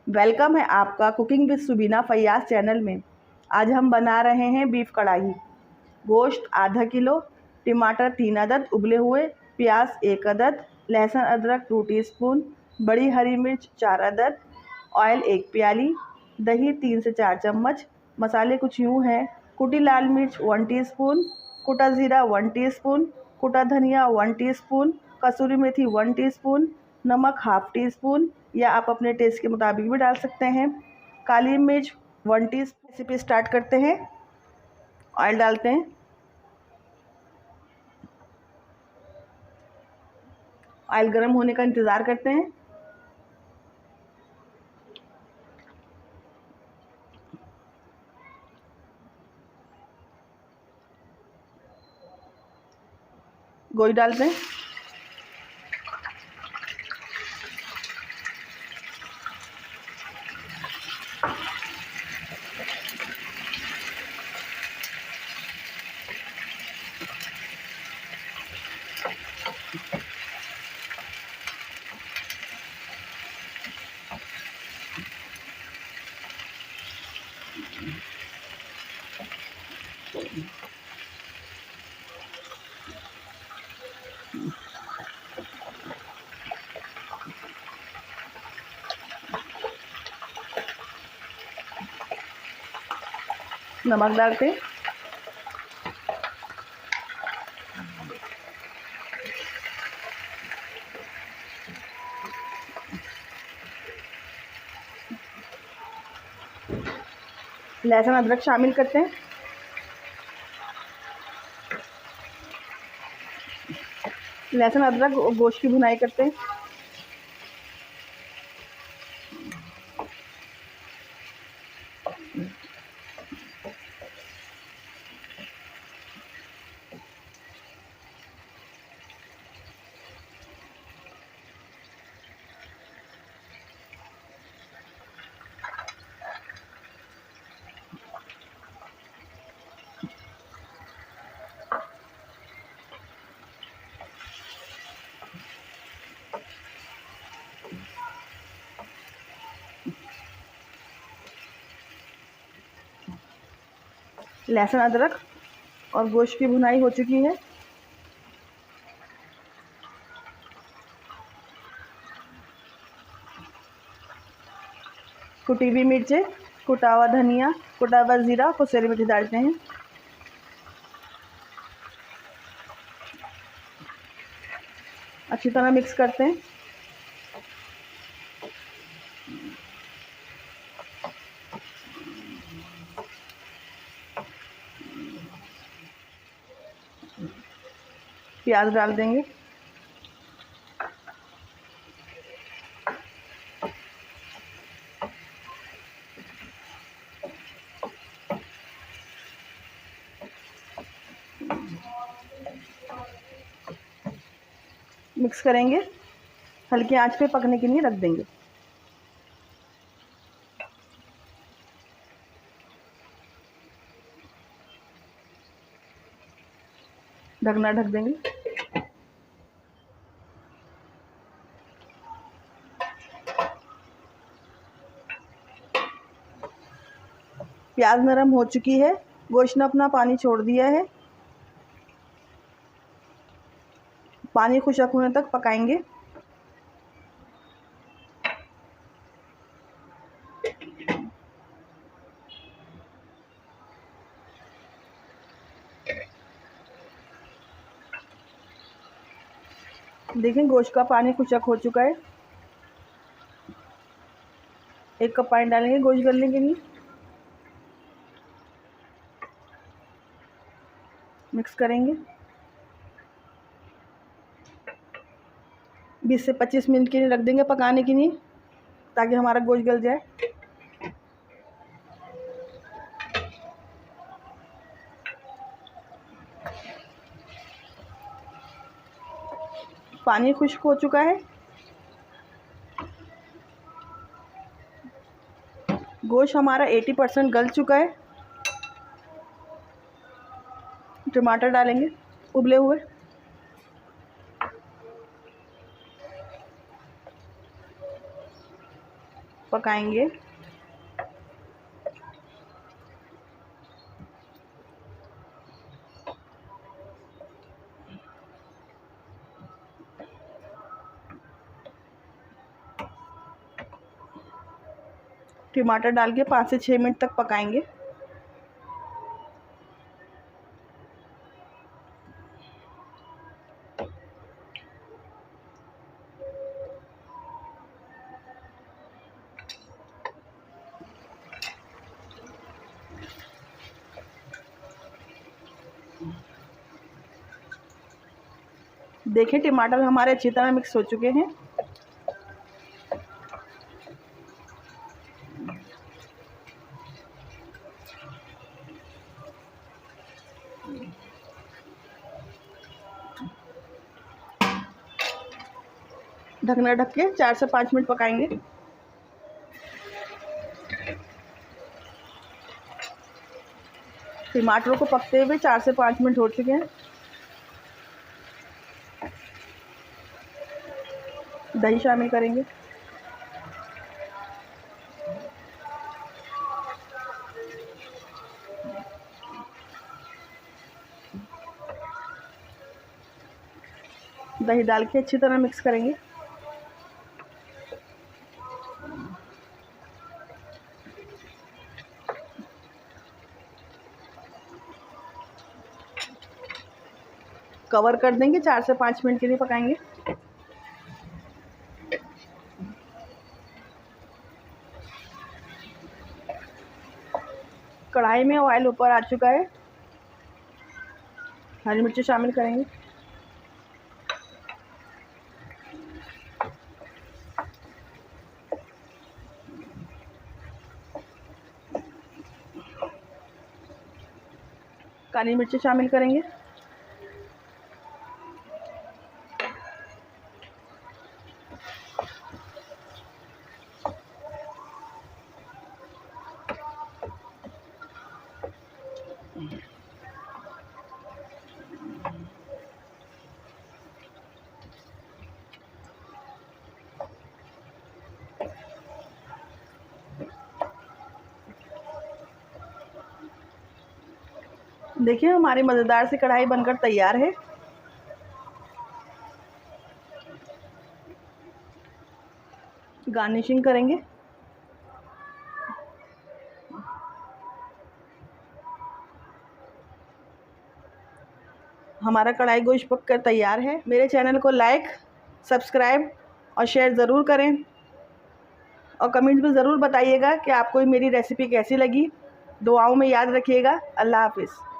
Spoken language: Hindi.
वेलकम है आपका cooking with Subina Faiyaz channel में। आज हम बना रहे हैं बीफ कढ़ाई। गोश्त आधा किलो, टमाटर 3 अदद उबले हुए, प्याज 1 अदद, लहसुन अदरक 2 टीस्पून, बड़ी हरी मिर्च 4 अदद, ऑयल 1 प्याली, दही 3 से 4 चम्मच। मसाले कुछ यूँ हैं: कुटी लाल मिर्च 1 टीस्पून, कुटा ज़ीरा 1 टीस्पून, कुटा धनिया 1 टीस्पून, कसूरी मेथी 1 टीस्पून, नमक हाफ टी स्पून या आप अपने टेस्ट के मुताबिक भी डाल सकते हैं, काली मिर्च 1 टीस्पून। रेसिपी स्टार्ट करते हैं। ऑयल डालते हैं। ऑयल गर्म होने का इंतज़ार करते हैं। गोश्त डालते हैं। नमक डालते हैं। लहसुन अदरक शामिल करते हैं। लहसुन अदरक और गोश्त की भुनाई करते हैं। लहसुन अदरक और गोश्त की भुनाई हो चुकी है। कुटी हुई मिर्चें, कुटा हुआ धनिया, कुटा हुआ ज़ीरा, कसूरी मेथी डालते हैं। अच्छी तरह मिक्स करते हैं। प्याज डाल देंगे। मिक्स करेंगे। हल्की आंच पे पकने के लिए रख देंगे। ढकना ढक देंगे। प्याज नरम हो चुकी है। गोश्त ने अपना पानी छोड़ दिया है। पानी खुशक होने तक पकाएंगे। देखें, गोश्त का पानी खुशक हो चुका है। 1 कप पानी डालेंगे गोश्त गलने के लिए। मिक्स करेंगे। 20 से 25 मिनट के लिए रख देंगे पकाने के लिए, ताकि हमारा गोश्त गल जाए। पानी खुश्क हो चुका है। गोश्त हमारा 80% गल चुका है। टमाटर डालेंगे उबले हुए। पकाएंगे। टमाटर डाल के 5 से 6 मिनट तक पकाएंगे। देखिए टमाटर हमारे अच्छी तरह मिक्स हो चुके हैं। ढकना ढक के 4 से 5 मिनट पकाएंगे। टमाटरों को पकते हुए 4 से 5 मिनट हो चुके हैं। दही शामिल करेंगे। दही डाल के अच्छी तरह मिक्स करेंगे। कवर कर देंगे, 4 से 5 मिनट के लिए पकाएंगे। कढ़ाई में ऑयल ऊपर आ चुका है। हरी मिर्ची शामिल करेंगे। काली मिर्ची शामिल करेंगे। देखिए हमारी मज़ेदार सी कढ़ाई बनकर तैयार है। गार्निशिंग करेंगे। हमारा कढ़ाई गोश्त पक कर तैयार है। मेरे चैनल को लाइक, सब्सक्राइब और शेयर ज़रूर करें और कमेंट में ज़रूर बताइएगा कि आपको मेरी रेसिपी कैसी लगी। दुआओं में याद रखिएगा। अल्लाह हाफ़िज़।